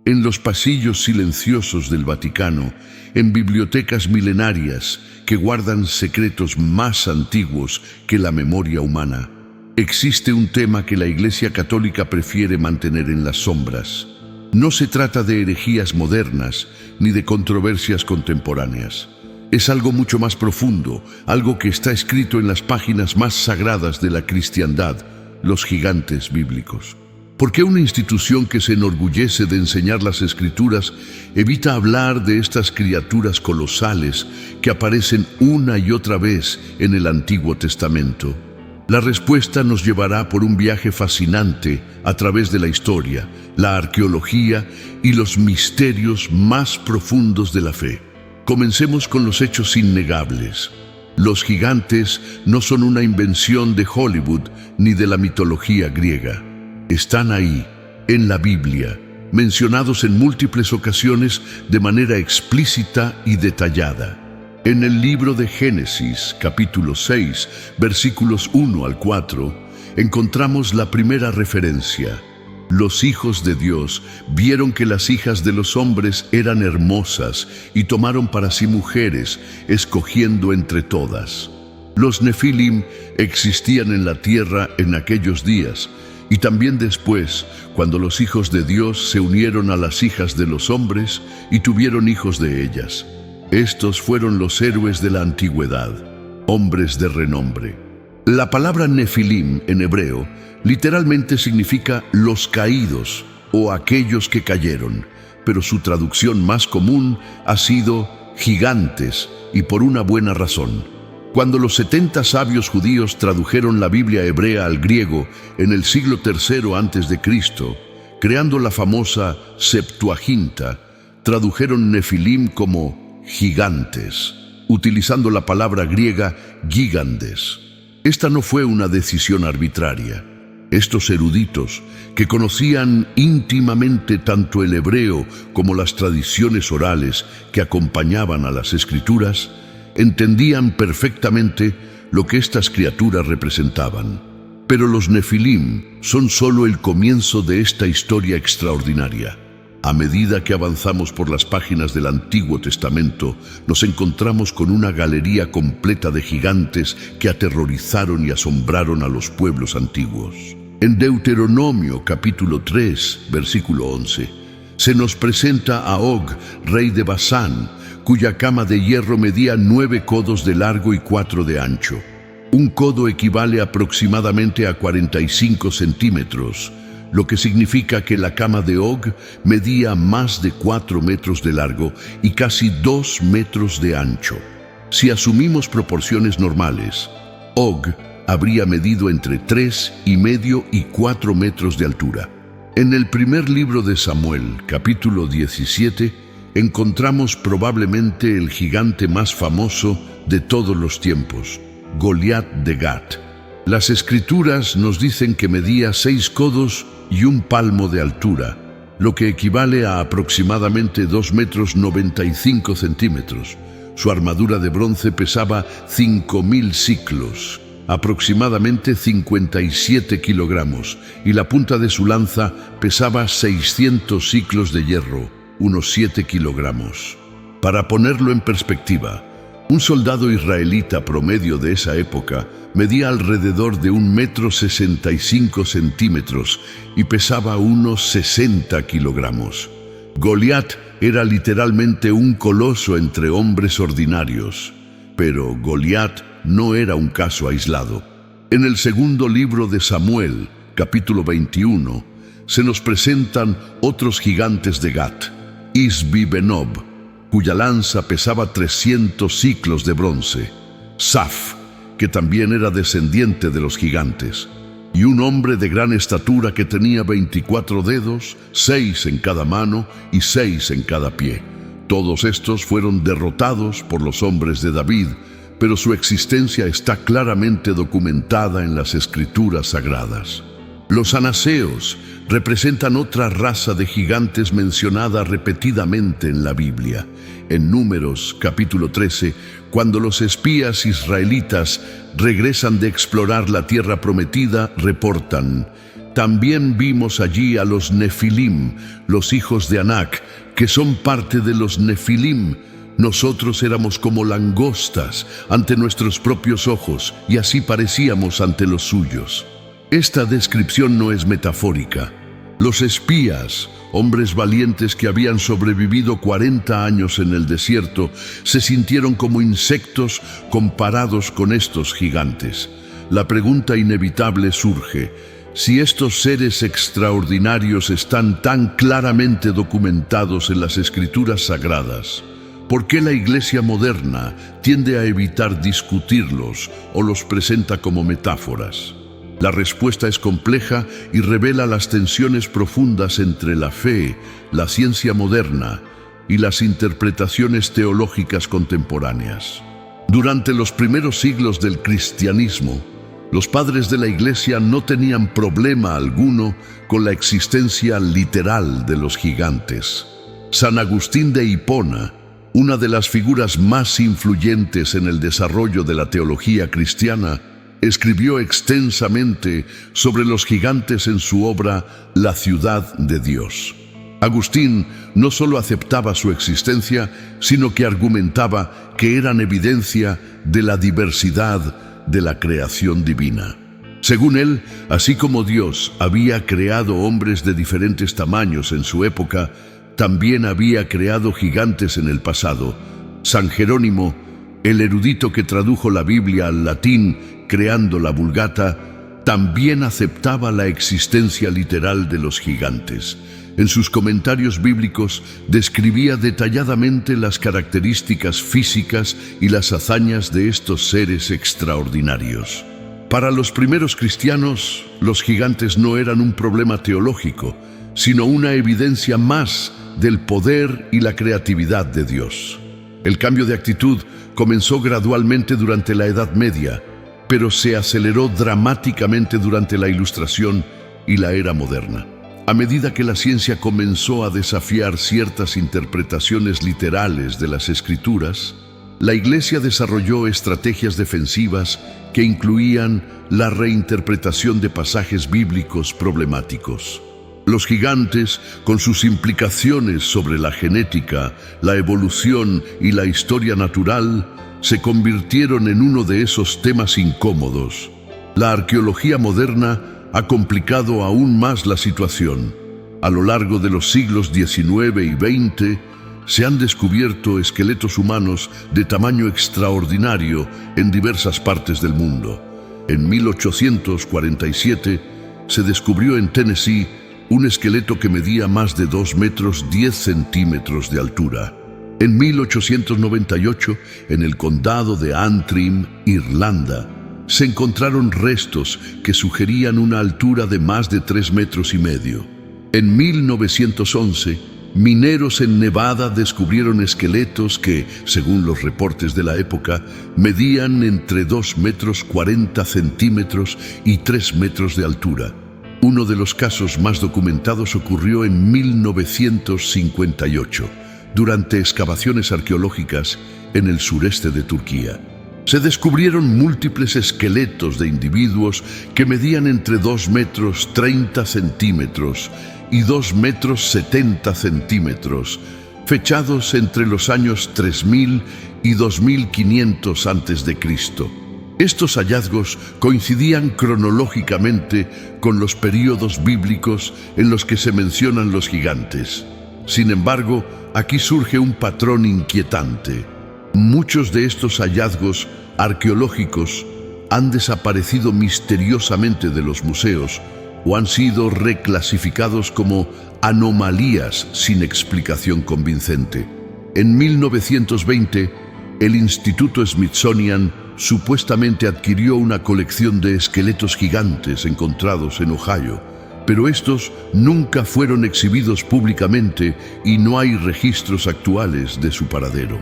En los pasillos silenciosos del Vaticano, en bibliotecas milenarias que guardan secretos más antiguos que la memoria humana, existe un tema que la Iglesia Católica prefiere mantener en las sombras. No se trata de herejías modernas ni de controversias contemporáneas. Es algo mucho más profundo, algo que está escrito en las páginas más sagradas de la cristiandad, los gigantes bíblicos. ¿Por qué una institución que se enorgullece de enseñar las Escrituras evita hablar de estas criaturas colosales que aparecen una y otra vez en el Antiguo Testamento? La respuesta nos llevará por un viaje fascinante a través de la historia, la arqueología y los misterios más profundos de la fe. Comencemos con los hechos innegables. Los gigantes no son una invención de Hollywood ni de la mitología griega. Están ahí, en la Biblia, mencionados en múltiples ocasiones de manera explícita y detallada. En el libro de Génesis, capítulo 6, versículos 1 al 4, encontramos la primera referencia. Los hijos de Dios vieron que las hijas de los hombres eran hermosas y tomaron para sí mujeres, escogiendo entre todas. Los Nefilim existían en la tierra en aquellos días, y también después, cuando los hijos de Dios se unieron a las hijas de los hombres y tuvieron hijos de ellas. Estos fueron los héroes de la antigüedad, hombres de renombre. La palabra Nefilim en hebreo literalmente significa los caídos o aquellos que cayeron, pero su traducción más común ha sido gigantes, y por una buena razón. Cuando los 70 sabios judíos tradujeron la Biblia hebrea al griego en el siglo III a.C., creando la famosa Septuaginta, tradujeron Nefilim como gigantes, utilizando la palabra griega gigantes. Esta no fue una decisión arbitraria. Estos eruditos, que conocían íntimamente tanto el hebreo como las tradiciones orales que acompañaban a las Escrituras, entendían perfectamente lo que estas criaturas representaban. Pero los Nefilim son solo el comienzo de esta historia extraordinaria. A medida que avanzamos por las páginas del Antiguo Testamento, nos encontramos con una galería completa de gigantes que aterrorizaron y asombraron a los pueblos antiguos. En Deuteronomio capítulo 3, versículo 11, se nos presenta a Og, rey de Basán, cuya cama de hierro medía 9 codos de largo y 4 de ancho. Un codo equivale aproximadamente a 45 centímetros, lo que significa que la cama de Og medía más de 4 metros de largo y casi 2 metros de ancho. Si asumimos proporciones normales, Og habría medido entre 3,5 y 4 metros de altura. En el primer libro de Samuel, capítulo 17, encontramos probablemente el gigante más famoso de todos los tiempos, Goliat de Gat. Las Escrituras nos dicen que medía 6 codos y 1 palmo de altura, lo que equivale a aproximadamente 2 metros 95 centímetros. Su armadura de bronce pesaba 5.000 siclos, aproximadamente 57 kilogramos, y la punta de su lanza pesaba 600 siclos de hierro, unos 7 kilogramos. Para ponerlo en perspectiva, un soldado israelita promedio de esa época medía alrededor de 1,65 metros y pesaba unos 60 kilogramos. Goliat era literalmente un coloso entre hombres ordinarios, pero Goliat no era un caso aislado. En el segundo libro de Samuel, capítulo 21, se nos presentan otros gigantes de Gat, Isbi-Benob, cuya lanza pesaba 300 siclos de bronce, Saf, que también era descendiente de los gigantes, y un hombre de gran estatura que tenía 24 dedos, 6 en cada mano y 6 en cada pie. Todos estos fueron derrotados por los hombres de David, pero su existencia está claramente documentada en las Escrituras sagradas. Los anaseos representan otra raza de gigantes mencionada repetidamente en la Biblia. En Números, capítulo 13, cuando los espías israelitas regresan de explorar la tierra prometida, reportan: También vimos allí a los Nefilim, los hijos de Anak, que son parte de los Nefilim. Nosotros éramos como langostas ante nuestros propios ojos, y así parecíamos ante los suyos. Esta descripción no es metafórica. Los espías, hombres valientes que habían sobrevivido 40 años en el desierto, se sintieron como insectos comparados con estos gigantes. La pregunta inevitable surge: si estos seres extraordinarios están tan claramente documentados en las Escrituras Sagradas, ¿por qué la Iglesia moderna tiende a evitar discutirlos o los presenta como metáforas? La respuesta es compleja y revela las tensiones profundas entre la fe, la ciencia moderna y las interpretaciones teológicas contemporáneas. Durante los primeros siglos del cristianismo, los padres de la Iglesia no tenían problema alguno con la existencia literal de los gigantes. San Agustín de Hipona, una de las figuras más influyentes en el desarrollo de la teología cristiana, escribió extensamente sobre los gigantes en su obra La ciudad de Dios. Agustín no solo aceptaba su existencia, sino que argumentaba que eran evidencia de la diversidad de la creación divina. Según él, así como Dios había creado hombres de diferentes tamaños en su época, también había creado gigantes en el pasado. San Jerónimo, el erudito que tradujo la Biblia al latín creando la Vulgata, también aceptaba la existencia literal de los gigantes. En sus comentarios bíblicos describía detalladamente las características físicas y las hazañas de estos seres extraordinarios. Para los primeros cristianos, los gigantes no eran un problema teológico, sino una evidencia más del poder y la creatividad de Dios. El cambio de actitud comenzó gradualmente durante la Edad Media, pero se aceleró dramáticamente durante la Ilustración y la era moderna. A medida que la ciencia comenzó a desafiar ciertas interpretaciones literales de las Escrituras, la Iglesia desarrolló estrategias defensivas que incluían la reinterpretación de pasajes bíblicos problemáticos. Los gigantes, con sus implicaciones sobre la genética, la evolución y la historia natural, se convirtieron en uno de esos temas incómodos. La arqueología moderna ha complicado aún más la situación. A lo largo de los siglos XIX y XX, se han descubierto esqueletos humanos de tamaño extraordinario en diversas partes del mundo. En 1847 se descubrió en Tennessee un esqueleto que medía más de 2 metros 10 centímetros de altura. En 1898, en el condado de Antrim, Irlanda, se encontraron restos que sugerían una altura de más de 3 metros y medio. En 1911, mineros en Nevada descubrieron esqueletos que, según los reportes de la época, medían entre 2 metros 40 centímetros y 3 metros de altura. Uno de los casos más documentados ocurrió en 1958. Durante excavaciones arqueológicas en el sureste de Turquía. Se descubrieron múltiples esqueletos de individuos que medían entre 2 metros 30 centímetros y 2 metros 70 centímetros, fechados entre los años 3000 y 2500 a.C. Estos hallazgos coincidían cronológicamente con los períodos bíblicos en los que se mencionan los gigantes. Sin embargo, aquí surge un patrón inquietante. Muchos de estos hallazgos arqueológicos han desaparecido misteriosamente de los museos o han sido reclasificados como anomalías sin explicación convincente. En 1920, el Instituto Smithsonian supuestamente adquirió una colección de esqueletos gigantes encontrados en Ohio, pero estos nunca fueron exhibidos públicamente y no hay registros actuales de su paradero.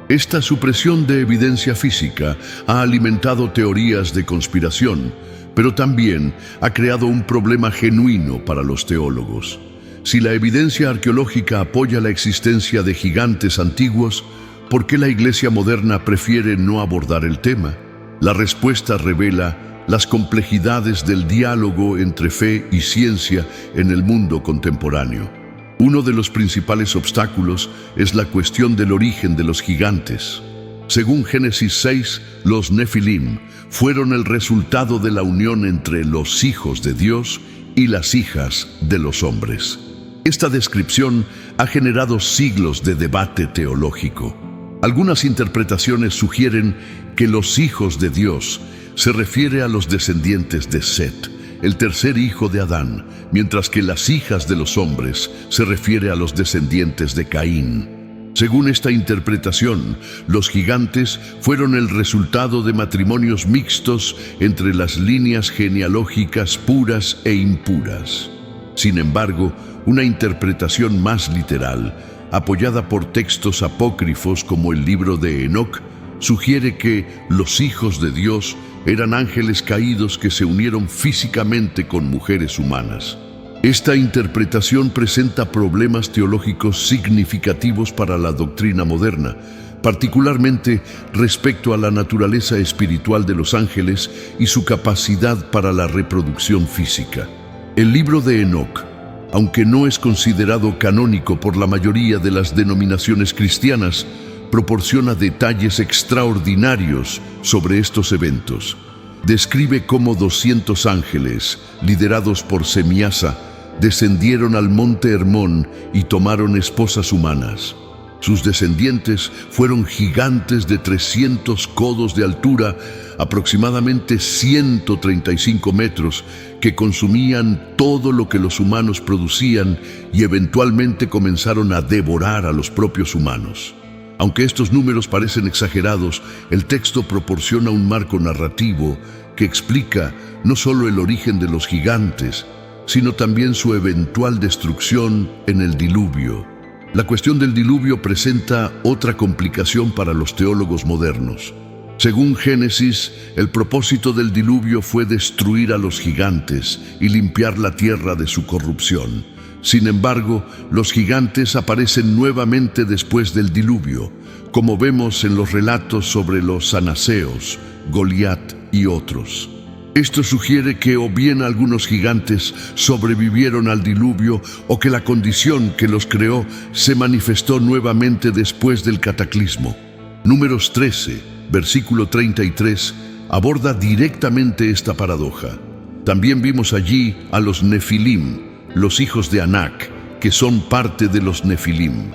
Esta supresión de evidencia física ha alimentado teorías de conspiración, pero también ha creado un problema genuino para los teólogos. Si la evidencia arqueológica apoya la existencia de gigantes antiguos, ¿por qué la Iglesia moderna prefiere no abordar el tema? La respuesta revela las complejidades del diálogo entre fe y ciencia en el mundo contemporáneo. Uno de los principales obstáculos es la cuestión del origen de los gigantes. Según Génesis 6, los Nefilim fueron el resultado de la unión entre los hijos de Dios y las hijas de los hombres. Esta descripción ha generado siglos de debate teológico. Algunas interpretaciones sugieren que los hijos de Dios se refiere a los descendientes de Set, el tercer hijo de Adán, mientras que las hijas de los hombres se refiere a los descendientes de Caín. Según esta interpretación, los gigantes fueron el resultado de matrimonios mixtos entre las líneas genealógicas puras e impuras. Sin embargo, una interpretación más literal, apoyada por textos apócrifos como el libro de Enoc, sugiere que los hijos de Dios eran ángeles caídos que se unieron físicamente con mujeres humanas. Esta interpretación presenta problemas teológicos significativos para la doctrina moderna, particularmente respecto a la naturaleza espiritual de los ángeles y su capacidad para la reproducción física. El libro de Enoc, aunque no es considerado canónico por la mayoría de las denominaciones cristianas, proporciona detalles extraordinarios sobre estos eventos. Describe cómo 200 ángeles, liderados por Semiasa, descendieron al monte Hermón y tomaron esposas humanas. Sus descendientes fueron gigantes de 300 codos de altura, aproximadamente 135 metros, que consumían todo lo que los humanos producían y eventualmente comenzaron a devorar a los propios humanos. Aunque estos números parecen exagerados, el texto proporciona un marco narrativo que explica no solo el origen de los gigantes, sino también su eventual destrucción en el diluvio. La cuestión del diluvio presenta otra complicación para los teólogos modernos. Según Génesis, el propósito del diluvio fue destruir a los gigantes y limpiar la tierra de su corrupción. Sin embargo, los gigantes aparecen nuevamente después del diluvio, como vemos en los relatos sobre los anaseos, Goliat y otros. Esto sugiere que o bien algunos gigantes sobrevivieron al diluvio o que la condición que los creó se manifestó nuevamente después del cataclismo. Números 13, versículo 33, aborda directamente esta paradoja. También vimos allí a los Nefilim, los hijos de Anac, que son parte de los Nefilim.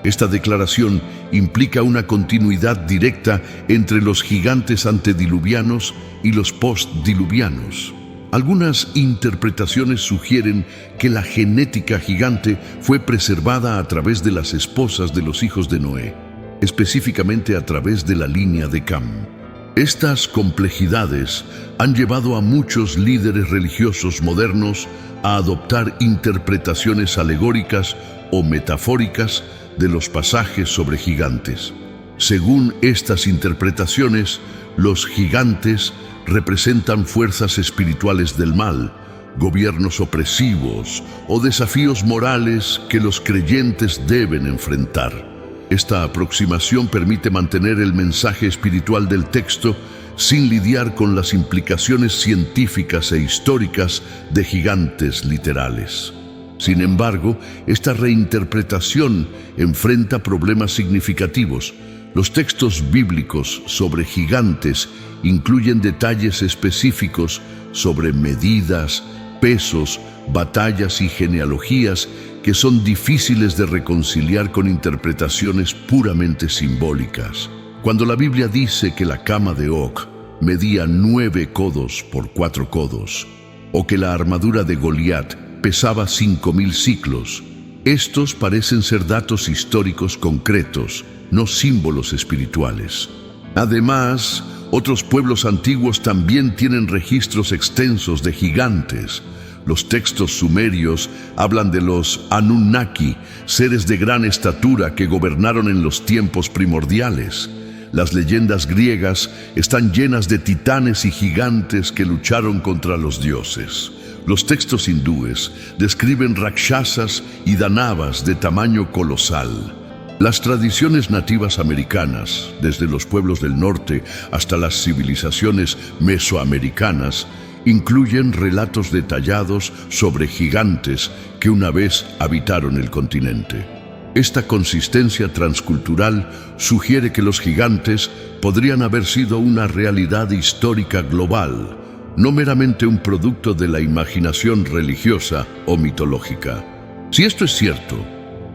Esta declaración implica una continuidad directa entre los gigantes antediluvianos y los postdiluvianos. Algunas interpretaciones sugieren que la genética gigante fue preservada a través de las esposas de los hijos de Noé, específicamente a través de la línea de Cam. Estas complejidades han llevado a muchos líderes religiosos modernos a adoptar interpretaciones alegóricas o metafóricas de los pasajes sobre gigantes. Según estas interpretaciones, los gigantes representan fuerzas espirituales del mal, gobiernos opresivos o desafíos morales que los creyentes deben enfrentar. Esta aproximación permite mantener el mensaje espiritual del texto sin lidiar con las implicaciones científicas e históricas de gigantes literales. Sin embargo, esta reinterpretación enfrenta problemas significativos. Los textos bíblicos sobre gigantes incluyen detalles específicos sobre medidas, pesos, batallas y genealogías que son difíciles de reconciliar con interpretaciones puramente simbólicas. Cuando la Biblia dice que la cama de Og medía 9 codos por 4 codos, o que la armadura de Goliat pesaba 5.000 siclos, estos parecen ser datos históricos concretos, no símbolos espirituales. Además, otros pueblos antiguos también tienen registros extensos de gigantes. Los textos sumerios hablan de los Anunnaki, seres de gran estatura que gobernaron en los tiempos primordiales. Las leyendas griegas están llenas de titanes y gigantes que lucharon contra los dioses. Los textos hindúes describen rakshasas y danavas de tamaño colosal. Las tradiciones nativas americanas, desde los pueblos del norte hasta las civilizaciones mesoamericanas, incluyen relatos detallados sobre gigantes que una vez habitaron el continente. Esta consistencia transcultural sugiere que los gigantes podrían haber sido una realidad histórica global, no meramente un producto de la imaginación religiosa o mitológica. Si esto es cierto,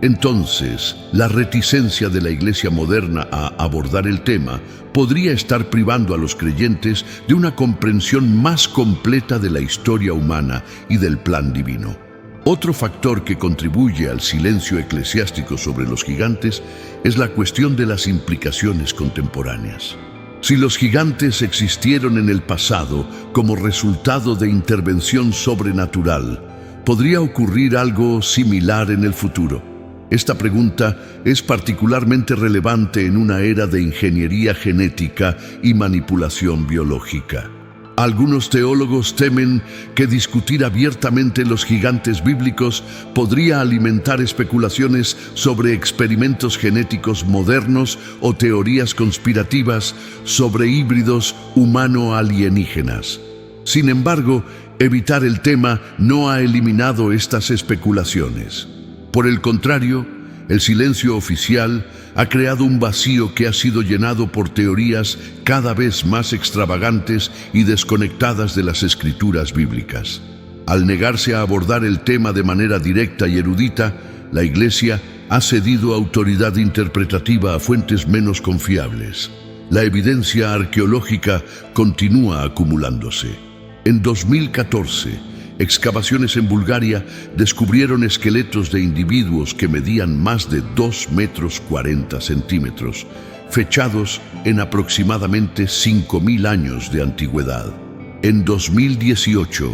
entonces la reticencia de la Iglesia moderna a abordar el tema podría estar privando a los creyentes de una comprensión más completa de la historia humana y del plan divino. Otro factor que contribuye al silencio eclesiástico sobre los gigantes es la cuestión de las implicaciones contemporáneas. Si los gigantes existieron en el pasado como resultado de intervención sobrenatural, ¿podría ocurrir algo similar en el futuro? Esta pregunta es particularmente relevante en una era de ingeniería genética y manipulación biológica. Algunos teólogos temen que discutir abiertamente los gigantes bíblicos podría alimentar especulaciones sobre experimentos genéticos modernos o teorías conspirativas sobre híbridos humano-alienígenas. Sin embargo, evitar el tema no ha eliminado estas especulaciones. Por el contrario, el silencio oficial ha creado un vacío que ha sido llenado por teorías cada vez más extravagantes y desconectadas de las escrituras bíblicas. Al negarse a abordar el tema de manera directa y erudita, la Iglesia ha cedido autoridad interpretativa a fuentes menos confiables. La evidencia arqueológica continúa acumulándose. En 2014, excavaciones en Bulgaria descubrieron esqueletos de individuos que medían más de 2,40 metros, fechados en aproximadamente 5.000 años de antigüedad. En 2018,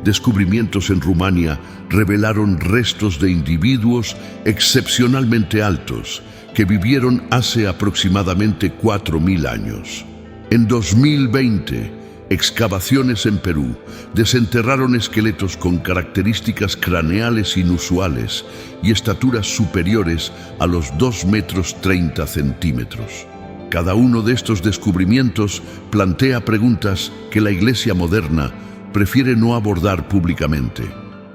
descubrimientos en Rumania revelaron restos de individuos excepcionalmente altos que vivieron hace aproximadamente 4.000 años. En 2020, excavaciones en Perú desenterraron esqueletos con características craneales inusuales y estaturas superiores a los 2,30 metros. Cada uno de estos descubrimientos plantea preguntas que la Iglesia moderna prefiere no abordar públicamente.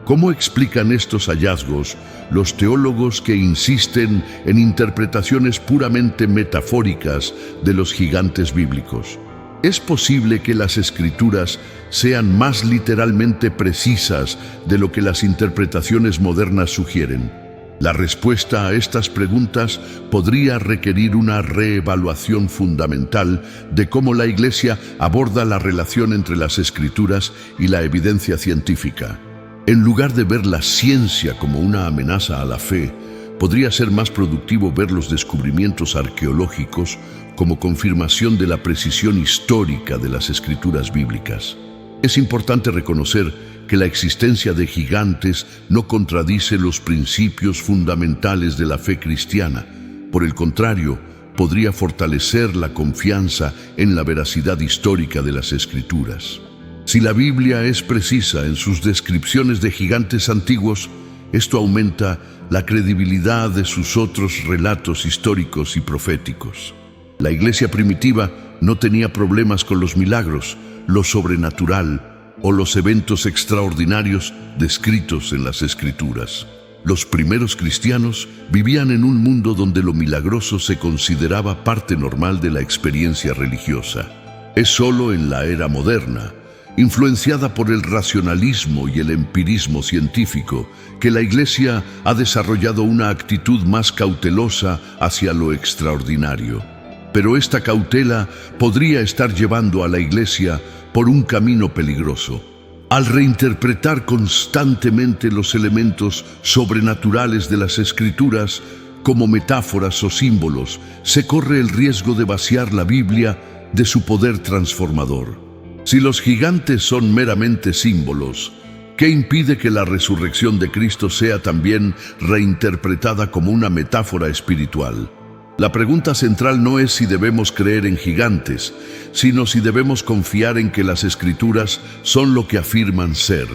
¿Cómo explican estos hallazgos los teólogos que insisten en interpretaciones puramente metafóricas de los gigantes bíblicos? ¿Es posible que las escrituras sean más literalmente precisas de lo que las interpretaciones modernas sugieren? La respuesta a estas preguntas podría requerir una reevaluación fundamental de cómo la Iglesia aborda la relación entre las escrituras y la evidencia científica. En lugar de ver la ciencia como una amenaza a la fe, podría ser más productivo ver los descubrimientos arqueológicos como confirmación de la precisión histórica de las escrituras bíblicas. Es importante reconocer que la existencia de gigantes no contradice los principios fundamentales de la fe cristiana. Por el contrario, podría fortalecer la confianza en la veracidad histórica de las escrituras. Si la Biblia es precisa en sus descripciones de gigantes antiguos, esto aumenta la credibilidad de sus otros relatos históricos y proféticos. La Iglesia primitiva no tenía problemas con los milagros, lo sobrenatural o los eventos extraordinarios descritos en las Escrituras. Los primeros cristianos vivían en un mundo donde lo milagroso se consideraba parte normal de la experiencia religiosa. Es solo en la era moderna, influenciada por el racionalismo y el empirismo científico, que la Iglesia ha desarrollado una actitud más cautelosa hacia lo extraordinario. Pero esta cautela podría estar llevando a la Iglesia por un camino peligroso. Al reinterpretar constantemente los elementos sobrenaturales de las Escrituras como metáforas o símbolos, se corre el riesgo de vaciar la Biblia de su poder transformador. Si los gigantes son meramente símbolos, ¿qué impide que la resurrección de Cristo sea también reinterpretada como una metáfora espiritual? La pregunta central no es si debemos creer en gigantes, sino si debemos confiar en que las Escrituras son lo que afirman ser,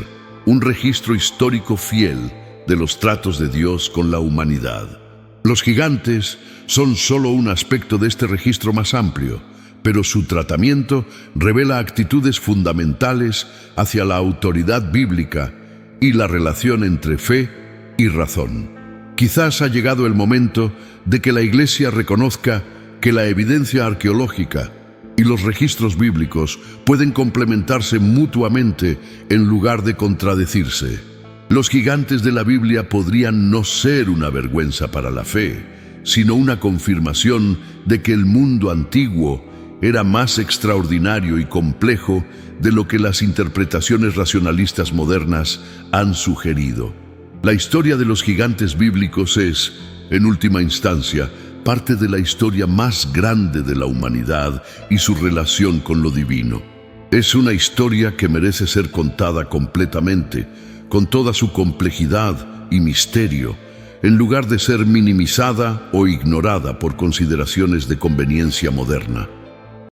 un registro histórico fiel de los tratos de Dios con la humanidad. Los gigantes son solo un aspecto de este registro más amplio, pero su tratamiento revela actitudes fundamentales hacia la autoridad bíblica y la relación entre fe y razón. Quizás ha llegado el momento de que la Iglesia reconozca que la evidencia arqueológica y los registros bíblicos pueden complementarse mutuamente en lugar de contradecirse. Los gigantes de la Biblia podrían no ser una vergüenza para la fe, sino una confirmación de que el mundo antiguo era más extraordinario y complejo de lo que las interpretaciones racionalistas modernas han sugerido. La historia de los gigantes bíblicos es, en última instancia, parte de la historia más grande de la humanidad y su relación con lo divino. Es una historia que merece ser contada completamente, con toda su complejidad y misterio, en lugar de ser minimizada o ignorada por consideraciones de conveniencia moderna.